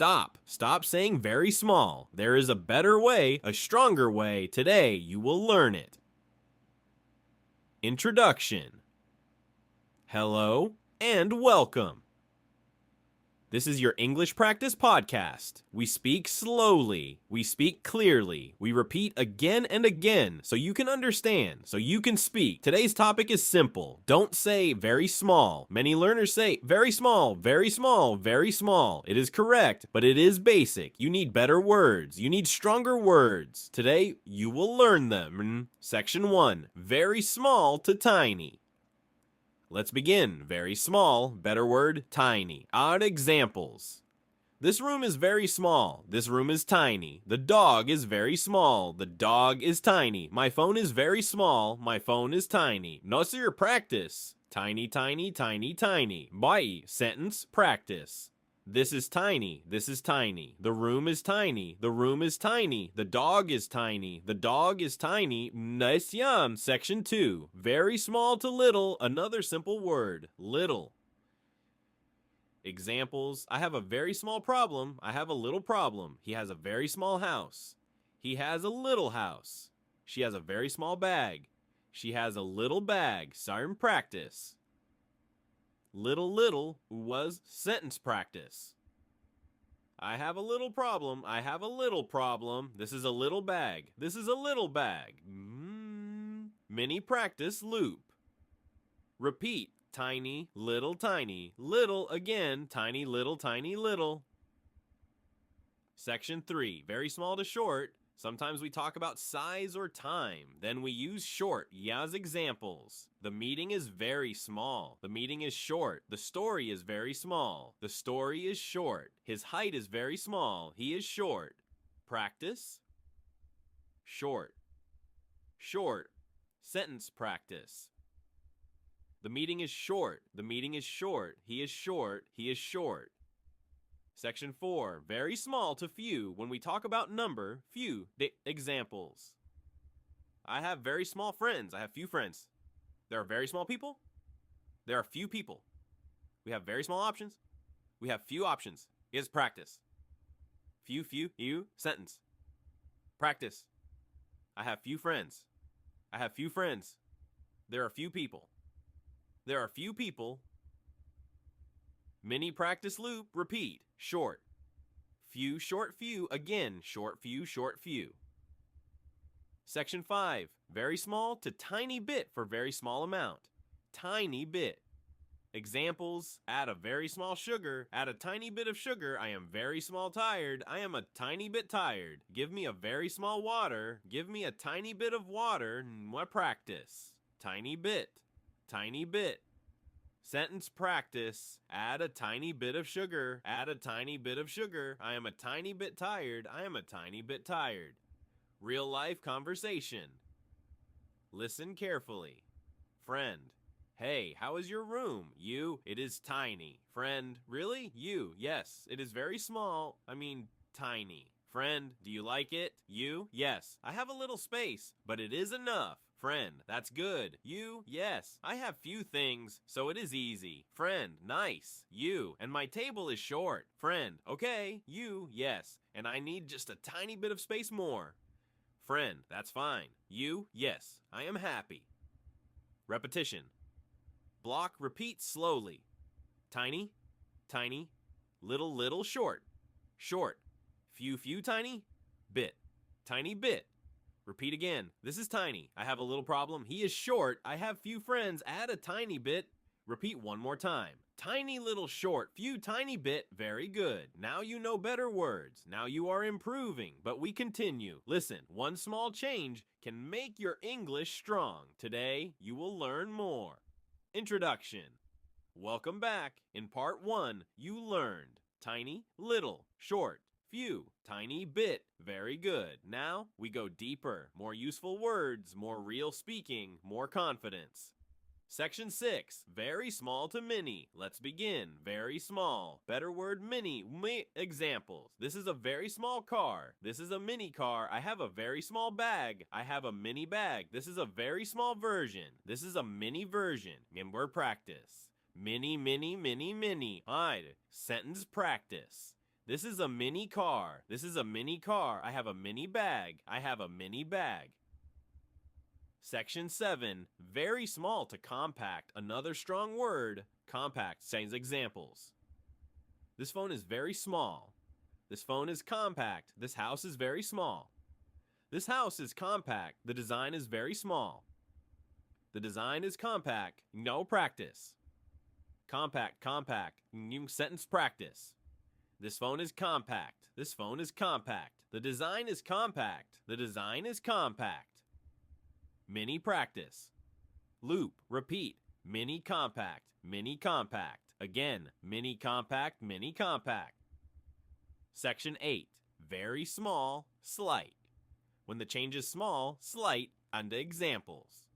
Stop. Stop saying very small. There is a better way, a stronger way. Today, you will learn it. Introduction. Hello and welcome. This is your English practice podcast. We speak slowly. We speak clearly. We repeat again and again so you can understand, so you can speak. Today's topic is simple. Don't say very small. Many learners say very small, very small, very small. It is correct, but it is basic. You need better words. You need stronger words. Today, you will learn them. Section 1. Very small to tiny. Let's begin. Very small, better word, tiny. Odd examples. This room is very small. This room is tiny. The dog is very small. The dog is tiny. My phone is very small. My phone is tiny. Notice your practice. Tiny, tiny, tiny, tiny. Bye. Sentence practice. This is tiny. This is tiny. The room is tiny. The room is tiny. The dog is tiny. The dog is tiny. Nice yum. Section 2. Very small to little. Another simple word. Little. Examples. I have a very small problem. I have a little problem. He has a very small house. He has a little house. She has a very small bag. She has a little bag. Siren practice. Little was sentence practice. I have a little problem. I have a little problem. This is a little bag. This is a little bag. Mini practice loop. Repeat. Tiny, little, tiny. Little again. Tiny, little, tiny, little. Section 3. Very small to short. Sometimes we talk about size or time. Then we use short as examples. The meeting is very small. The meeting is short. The story is very small. The story is short. His height is very small. He is short. Practice. Short. Short. Sentence practice. The meeting is short. The meeting is short. He is short. He is short. Section 4. Very small to few. When we talk about number, few. Examples. I have very small friends. I have few friends. There are very small people. There are few people. We have very small options. We have few options. Here's practice. Few, sentence. Practice. I have few friends. I have few friends. There are few people. There are few people. Mini practice loop, repeat, short. Few, short, few, again, short, few, short, few. Section 5, very small to tiny bit for very small amount. Tiny bit. Examples, add a very small sugar, add a tiny bit of sugar, I am very small tired, I am a tiny bit tired. Give me a very small water, give me a tiny bit of water, what practice? Tiny bit, tiny bit. Sentence practice, add a tiny bit of sugar, add a tiny bit of sugar, I am a tiny bit tired, I am a tiny bit tired. Real life conversation. Listen carefully. Friend, hey, how is your room? You, it is tiny. Friend, really? You, yes, it is very small, tiny. Friend, do you like it? You, yes, I have a little space, but it is enough. Friend, that's good. You, yes. I have few things, so it is easy. Friend, nice. You, and my table is short. Friend, okay. You, yes. And I need just a tiny bit of space more. Friend, that's fine. You, yes. I am happy. Repetition. Block, repeat slowly. Tiny, tiny, little, short. Short. Few, tiny, bit. Tiny bit. Repeat again. This is tiny. I have a little problem. He is short. I have few friends. Add a tiny bit. Repeat one more time. Tiny little short. Few tiny bit. Very good. Now you know better words. Now you are improving. But we continue. Listen, one small change can make your English strong. Today, you will learn more. Introduction. Welcome back. In part 1, you learned tiny, little, short. Few, tiny bit, very good. Now we go deeper, more useful words, more real speaking, more confidence. Section 6, very small to mini. Let's begin. Very small. Better word mini. Examples. This is a very small car. This is a mini car. I have a very small bag. I have a mini bag. This is a very small version. This is a mini version. In word practice. Mini. Alright. Sentence practice. This is a mini car. This is a mini car. I have a mini bag. I have a mini bag. Section 7, very small to compact. Another strong word, compact. Same examples. This phone is very small. This phone is compact. This house is very small. This house is compact. The design is very small. The design is compact. No practice. Compact, compact. New sentence practice. This phone is compact. This phone is compact. The design is compact. The design is compact. Mini practice. Loop, repeat. Mini compact, mini compact. Again, mini compact, mini compact. Section 8, very small, slight. When the change is small, slight, and examples.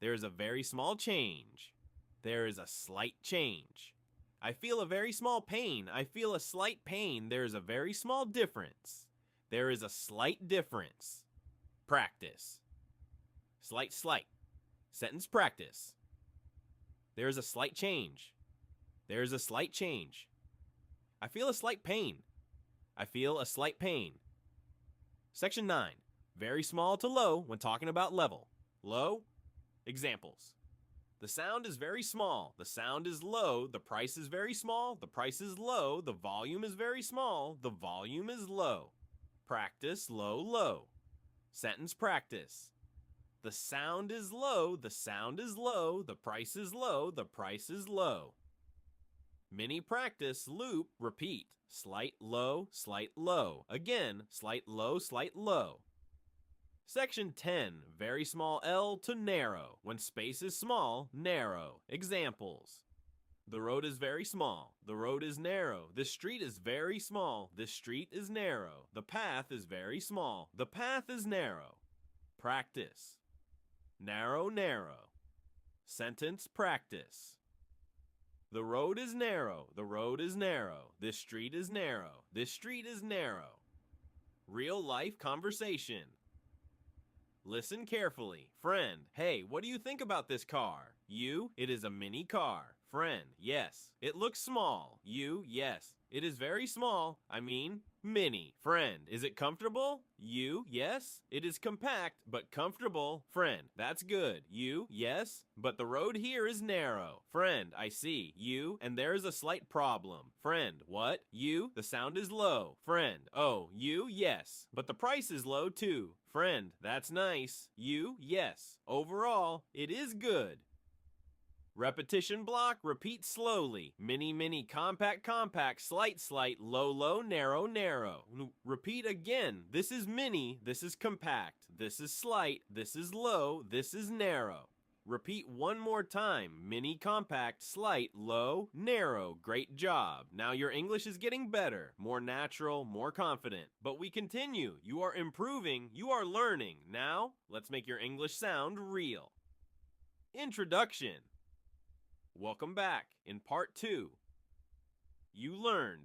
There is a very small change. There is a slight change. I feel a very small pain. I feel a slight pain. There is a very small difference. There is a slight difference. Practice. Slight, slight. Sentence practice. There is a slight change. There is a slight change. I feel a slight pain. I feel a slight pain. Section 9. Very small to low when talking about level. Low. Examples. The sound is very small. The sound is low. The price is very small. The price is low. The volume is very small. The volume is low. Practice low, low. Sentence practice. The sound is low. The sound is low. The price is low. The price is low. Mini practice, loop, repeat. Slight low, slight low. Again, slight low, slight low. Section 10, very small L to narrow. When space is small, narrow. Examples. The road is very small. The road is narrow. This street is very small. This street is narrow. The path is very small. The path is narrow. Practice. Narrow, narrow. Sentence practice. The road is narrow. The road is narrow. This street is narrow. This street is narrow. Real life conversation. Listen carefully. Friend, hey, what do you think about this car? You, it is a mini car. Friend, yes. It looks small. You, yes. It is very small. I mean, mini. Friend, is it comfortable? You, yes. It is compact, but comfortable. Friend, that's good. You, yes. But the road here is narrow. Friend, I see. You, and there is a slight problem. Friend, what? You, the sound is low. Friend, oh, you, yes. But the price is low too. Friend, that's nice. You, yes. Overall, it is good. Repetition block, repeat slowly. Mini, mini, compact, compact, slight, slight, low, low, narrow, narrow. Repeat again. This is mini, this is compact, this is slight, this is low, this is narrow. Repeat one more time. Mini, compact, slight, low, narrow. Great job. Now your English is getting better, more natural, more confident. But we continue. You are improving, you are learning. Now, let's make your English sound real. Introduction. Welcome back. In part 2, you learned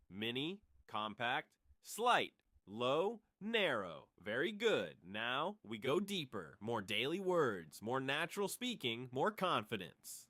mini, compact, slight, low, narrow. Very good. Now we go deeper. More daily words, more natural speaking, more confidence.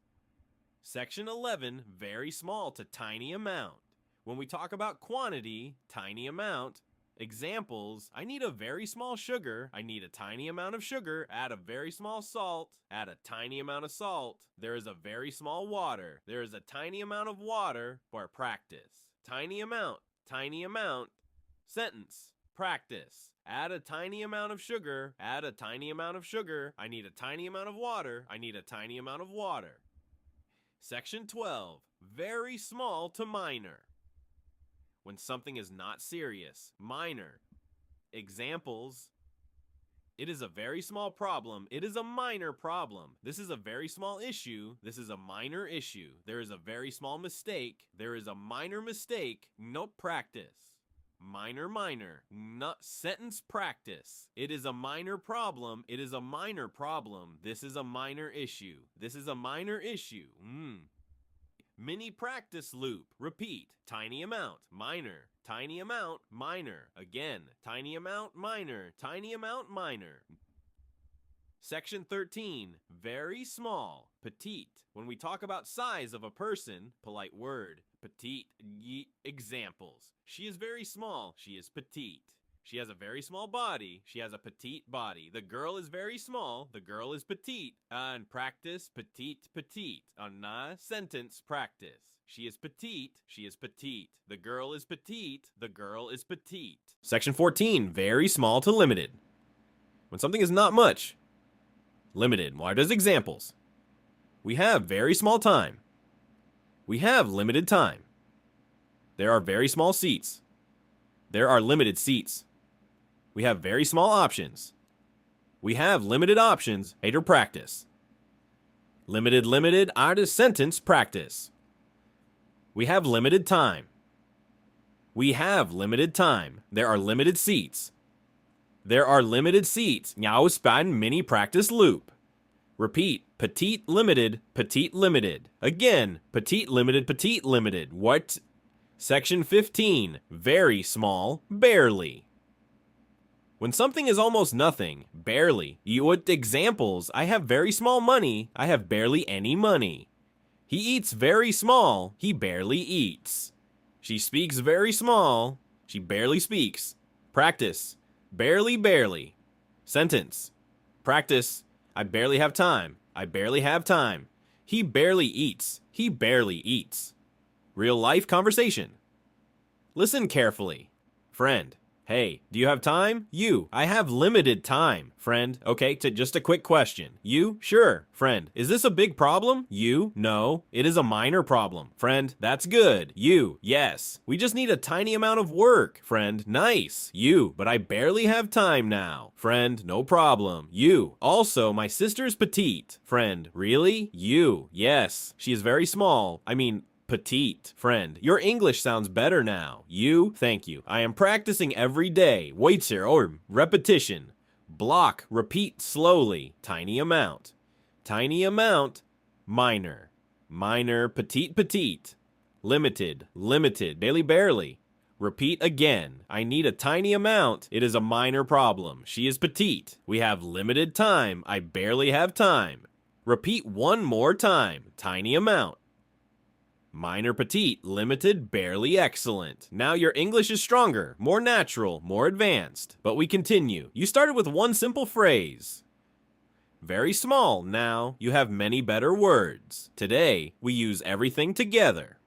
Section 11, very small to tiny amount. When we talk about quantity, tiny amount, examples, I need a very small sugar. I need a tiny amount of sugar. Add a very small salt. Add a tiny amount of salt. There is a very small water. There is a tiny amount of water for practice. Tiny amount. Tiny amount. Sentence. Practice. Add a tiny amount of sugar. Add a tiny amount of sugar. I need a tiny amount of water. I need a tiny amount of water. Section 12. Very small to minor. When something is not serious, minor. Examples. It is a very small problem. It is a minor problem. This is a very small issue. This is a minor issue. There is a very small mistake. There is a minor mistake. Nope, practice. Minor, minor. Not sentence practice. It is a minor problem. It is a minor problem. This is a minor issue. This is a minor issue. Mini practice loop. Repeat. Tiny amount. Minor. Tiny amount. Minor. Again. Tiny amount. Minor. Tiny amount. Minor. Section 13. Very small. Petite. When we talk about size of a person, polite word. Petite. Examples. She is very small. She is petite. She has a very small body. She has a petite body. The girl is very small. The girl is petite. And practice petite, petite. On sentence practice. She is petite. She is petite. The girl is petite. The girl is petite. Section 14. Very small to limited. When something is not much. Limited. Why does examples? We have very small time. We have limited time. There are very small seats. There are limited seats. We have very small options. We have limited options. Hater practice. Limited, limited. Artist sentence practice. We have limited time. We have limited time. There are limited seats. There are limited seats. Now span mini practice loop. Repeat. Petite limited. Petite limited. Again. Petite limited. Petite limited. What? Section 15. Very small. Barely. When something is almost nothing, barely. You with examples, I have very small money, I have barely any money. He eats very small, he barely eats. She speaks very small, she barely speaks. Practice. Barely, barely. Sentence. Practice. I barely have time, I barely have time. He barely eats, he barely eats. Real life conversation. Listen carefully. Friend. Hey, do you have time? You. I have limited time. Friend. Okay, just a quick question. You? Sure. Friend. Is this a big problem? You? No. It is a minor problem. Friend. That's good. You? Yes. We just need a tiny amount of work. Friend. Nice. You? But I barely have time now. Friend. No problem. You? Also, my sister's petite. Friend. Really? You? Yes. She is very small. Petite. Friend. Your English sounds better now. You? Thank you. I am practicing every day. Wait here. Or repetition. Block. Repeat slowly. Tiny amount. Tiny amount. Minor. Minor. Petite, petite. Limited. Limited. Barely, barely. Repeat again. I need a tiny amount. It is a minor problem. She is petite. We have limited time. I barely have time. Repeat one more time. Tiny amount. Minor, petite, limited, barely, excellent. Now your English is stronger, more natural, more advanced. But we continue. You started with one simple phrase. Very small. Now you have many better words. Today, we use everything together.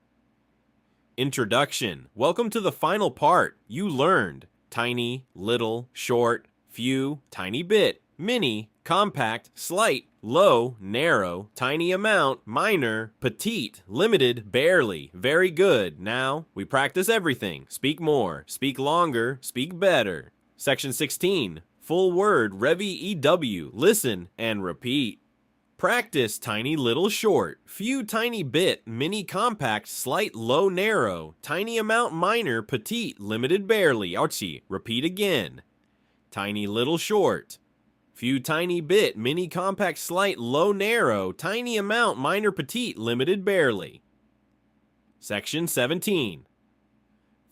Introduction. Welcome to the final part. You learned tiny, little, short, few, tiny bit, mini, compact, slight, low, narrow, tiny amount, minor, petite, limited, barely. Very good. Now, we practice everything. Speak more, speak longer, speak better. Section 16. Full word, rev-EW. Listen and repeat. Practice tiny, little, short, few, tiny bit, mini, compact, slight, low, narrow, tiny amount, minor, petite, limited, barely. Ouchie. Repeat again. Tiny, little, short. Few, tiny bit, mini, compact, slight, low, narrow, tiny amount, minor, petite, limited, barely. Section 17.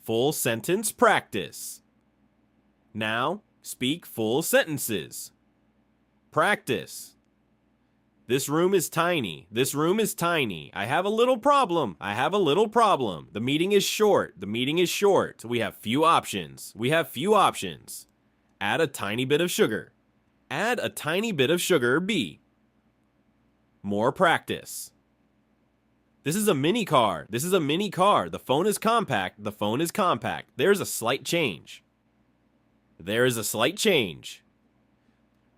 Full sentence practice. Now, speak full sentences. Practice. This room is tiny. This room is tiny. I have a little problem. I have a little problem. The meeting is short. The meeting is short. We have few options. We have few options. Add a tiny bit of sugar. Add a tiny bit of sugar, B. More practice. This is a mini car. This is a mini car. The phone is compact. The phone is compact. There's a slight change. There is a slight change.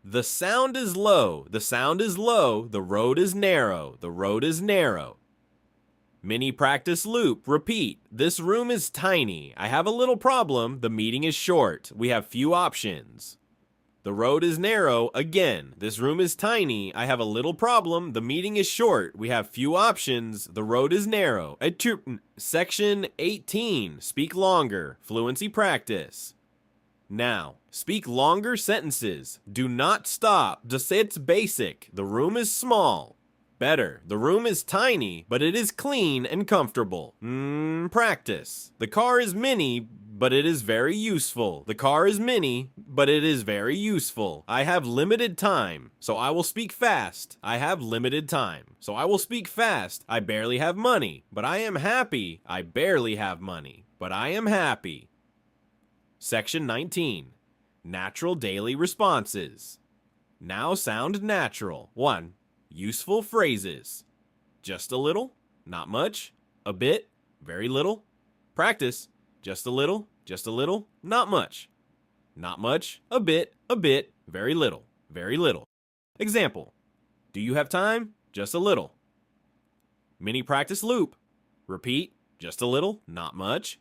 The sound is low. The sound is low. The road is narrow. The road is narrow. Mini practice loop. Repeat. This room is tiny. I have a little problem. The meeting is short. We have few options. The road is narrow. Again. This room is tiny. I have a little problem. The meeting is short. We have few options. The road is narrow. Section 18. Speak longer. Fluency practice. Now, speak longer sentences. Do not stop. Just say it's basic. The room is small. Better. The room is tiny, but it is clean and comfortable. Practice. The car is mini, but it is very useful. The car is mini, but it is very useful. I have limited time, so I will speak fast. I have limited time, so I will speak fast. I barely have money, but I am happy. I barely have money, but I am happy. Section 19. Natural daily responses. Now sound natural. 1. Useful phrases. Just a little, not much, a bit, very little. Practice. Just a little, not much. Not much, a bit, very little, very little. Example. Do you have time? Just a little. Mini practice loop. Repeat. Just a little, not much,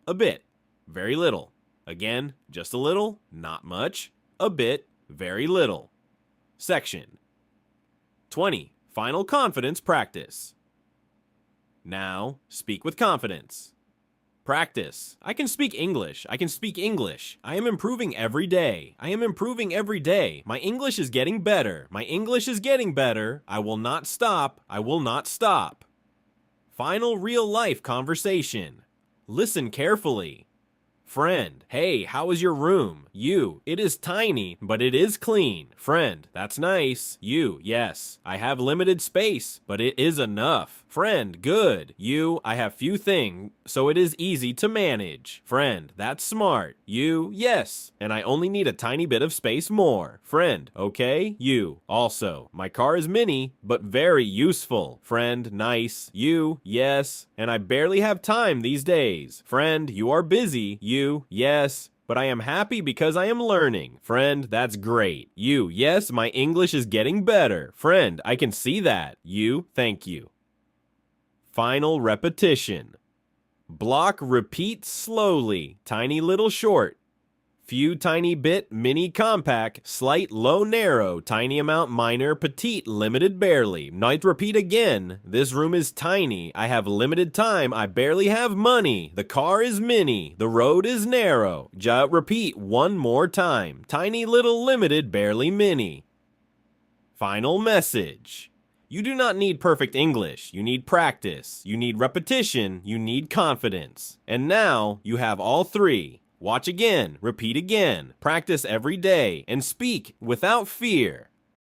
a bit, very little. Again, just a little, not much, a bit, very little. Section 20. Final confidence practice. Now, speak with confidence. Practice. I can speak English. I can speak English. I am improving every day. I am improving every day. My English is getting better. My English is getting better. I will not stop. I will not stop. Final real-life conversation. Listen carefully. Friend, hey, how is your room? You, it is tiny, but it is clean. Friend, that's nice. You, yes, I have limited space, but it is enough. Friend, good. You, I have few things, so it is easy to manage. Friend, that's smart. You, yes, and I only need a tiny bit of space more. Friend, okay. You, also, my car is mini, but very useful. Friend, nice. You, yes, and I barely have time these days. Friend, you are busy. You, yes, but I am happy because I am learning. Friend, that's great. You, yes, my English is getting better. Friend, I can see that. You, thank you. Final repetition. Block repeat slowly, tiny little short. Few tiny bit, mini compact, slight low narrow, tiny amount minor, petite, limited barely. Night repeat again. This room is tiny. I have limited time. I barely have money. The car is mini. The road is narrow. Repeat one more time. Tiny little limited, barely mini. Final message. You do not need perfect English. You need practice. You need repetition. You need confidence. And now you have all three. Watch again, repeat again, practice every day, and speak without fear.